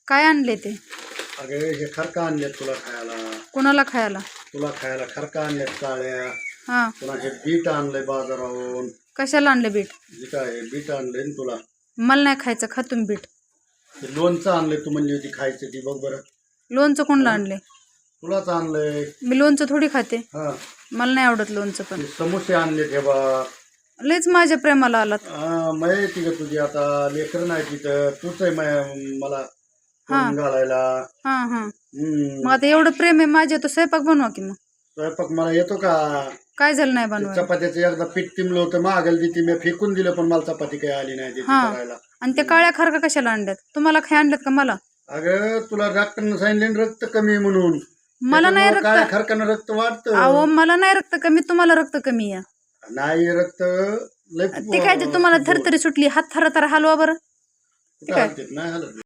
काय आणले ते? अगे हे खरका आणल्यात तुला खायला. कोणाला खायला? तुला खायला खरका आणल्यात काळ्या. हा, पुन्हा हे बीट आणलंय बाजारावरून. कशाला आणले बीट? जे काय बीट आणलंय ना तुला. मला नाही खायचं, खा तुम्ही बीट. ते लोणचं आणलंय तू म्हणली होती खायचं ती बघ बरं. लोणचं कोणला आणले? तुलाच आणलंय. मी लोणचं थोडी खाते, हा मला नाही आवडत लोणचं. पण ते समोसे आणले हे बघ. लयच माझ्या प्रेमाला आलात. माहिती का तुझी आता लेकर नाही तिथं तूच आहे मला हा. करून घालायला. हा हा, मग आता एवढं प्रेम आहे माझे, तो स्वयंपाक बनवा की. मग स्वयंपाक मला येतो का? काय झालं नाही बनवा? चपात्याचं एकदा पीठ तिमलं होतं मागेल ती मी फेकून दिलं पण मला चपाती काही आली नाही त्याची हा. करायला. आणि त्या काळ्या खरका कशाला आणल्यात? तुम्हाला खाय आणल्यात का मला? अगं तुला डॉक्टरनं सांगितलं रक्त कमी आहे म्हणून. मला नाही रक्त. काय खरकानं रक्त वाढतं. अहो मला नाही रक्त कमी, तुम्हाला रक्त कमी आहे. नाही रक्त लय ते काय ते तुम्हाला थरथरी सुटली, हात थरथर हलवा बरं. कुठं हलतेत? नाही हलत.